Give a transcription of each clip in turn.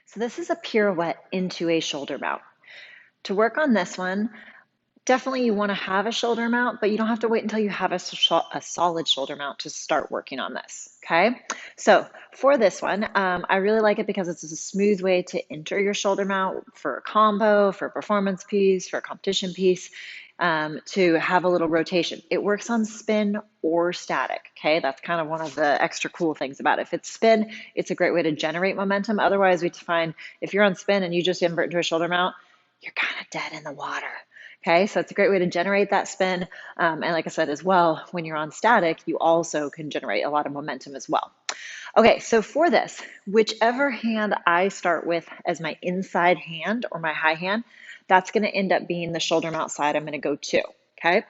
So this is a pirouette into a shoulder mount. To work on this one, definitely you want to have a shoulder mount, but you don't have to wait until you have a solid shoulder mount to start working on this, okay? So for this one, I really like it because it's a smooth way to enter your shoulder mount for a combo, for a performance piece, for a competition piece, to have a little rotation. It works on spin or static, okay? That's kind of one of the extra cool things about it. If it's spin, it's a great way to generate momentum. Otherwise, we find if you're on spin and you just invert into a shoulder mount, you're kind of dead in the water. Okay, so it's a great way to generate that spin. And like I said as well, when you're on static, you also can generate a lot of momentum as well. Okay, so for this, whichever hand I start with as my inside hand or my high hand, that's going to end up being the shoulder mount side I'm going to go to. Okay,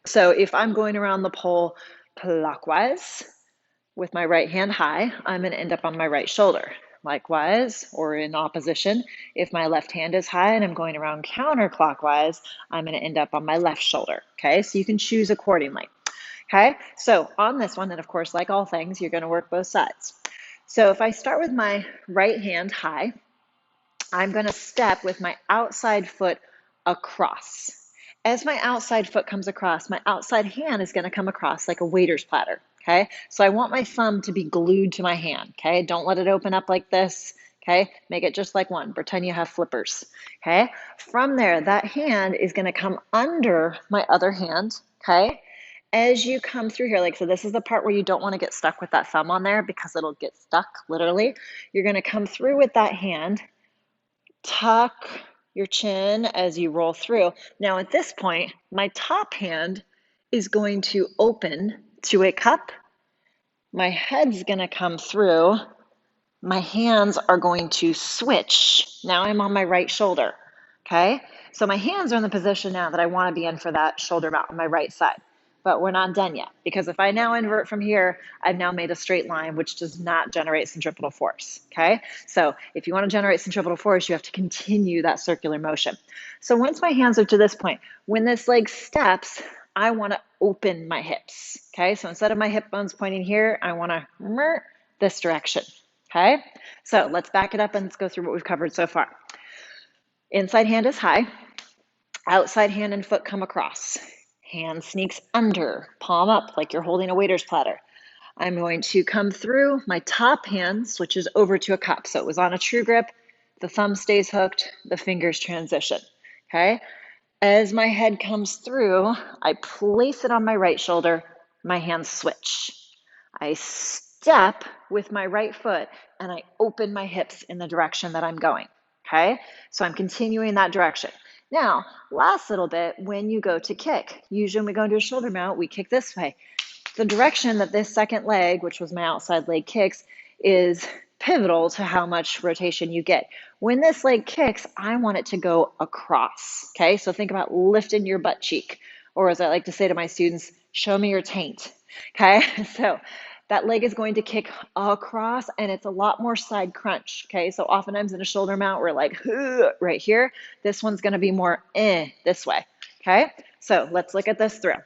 so if I'm going around the pole clockwise with my right hand high, I'm going to end up on my right shoulder. Likewise, or in opposition, if my left hand is high and I'm going around counterclockwise, I'm going to end up on my left shoulder. Okay, so you can choose accordingly. Okay, so on this one, and of course, like all things, you're going to work both sides. So if I start with my right hand high, I'm going to step with my outside foot across. As my outside foot comes across, my outside hand is going to come across like a waiter's platter. Okay, so I want my thumb to be glued to my hand. Okay, don't let it open up like this. Okay, make it just like one. Pretend you have flippers. Okay, from there, that hand is going to come under my other hand. Okay, as you come through here, like so, this is the part where you don't want to get stuck with that thumb on there because it'll get stuck literally. You're going to come through with that hand, tuck your chin as you roll through. Now at this point, my top hand is going to open to a cup. My head's going to come through. My hands are going to switch. Now I'm on my right shoulder. Okay? So my hands are in the position now that I want to be in for that shoulder mount on my right side. But we're not done yet, because if I now invert from here, I've now made a straight line, which does not generate centripetal force. Okay? So if you want to generate centripetal force, you have to continue that circular motion. So once my hands are to this point, when this leg steps, I want to open my hips. Okay? So instead of my hip bones pointing here, I want to this direction. Okay? So let's back it up and let's go through what we've covered so far. Inside hand is high. Outside hand and foot come across. Hand sneaks under, palm up like you're holding a waiter's platter. I'm going to come through. My top hand switches over to a cup. So it was on a true grip. The thumb stays hooked. The fingers transition. Okay? As my head comes through, I place it on my right shoulder. My hands switch. I step with my right foot and I open my hips in the direction that I'm going. Okay? So I'm continuing that direction. Now, last little bit, when you go to kick, usually when we go into a shoulder mount, we kick this way. The direction that this second leg, which was my outside leg, kicks is pivotal to how much rotation you get. When this leg kicks, I want it to go across. Okay, so think about lifting your butt cheek, or as I like to say to my students, show me your taint. Okay, so that leg is going to kick across, and it's a lot more side crunch. Okay, so oftentimes in a shoulder mount, we're like right here. This one's going to be more this way. Okay, so let's look at this through.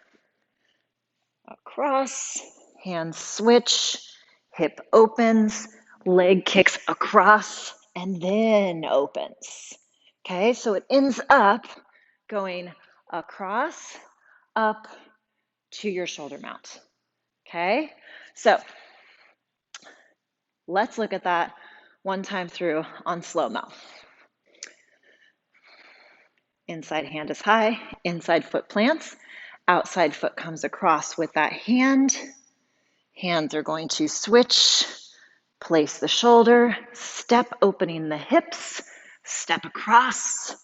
Across, hand switch, hip opens, leg kicks across, and then opens. Okay, so it ends up going across, up to your shoulder mount. Okay, so let's look at that one time through on slow-mo. Inside hand is high, inside foot plants, outside foot comes across with that hand. Hands are going to switch, place the shoulder, step opening the hips, step across,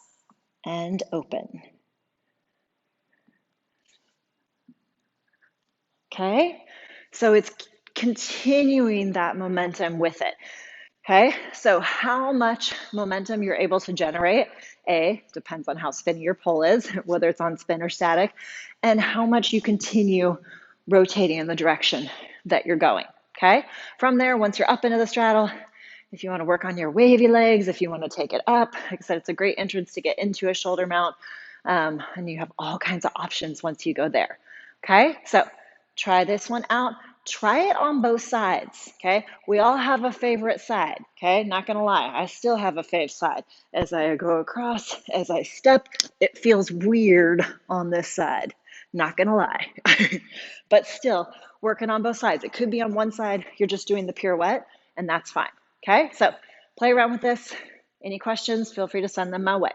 and open. Okay, so it's continuing that momentum with it. Okay, so how much momentum you're able to generate, depends on how spinny your pole is, whether it's on spin or static, and how much you continue rotating in the direction that you're going. Okay, from there, once you're up into the straddle, if you want to work on your wavy legs, if you want to take it up, like I said, it's a great entrance to get into a shoulder mount, and you have all kinds of options once you go there. Okay, so try this one out. Try it on both sides, okay? We all have a favorite side, okay? Not gonna lie, I still have a fave side. As I go across, as I step, it feels weird on this side. Not gonna lie. But still, working on both sides. It could be on one side, you're just doing the pirouette, and that's fine, okay? So play around with this. Any questions, feel free to send them my way.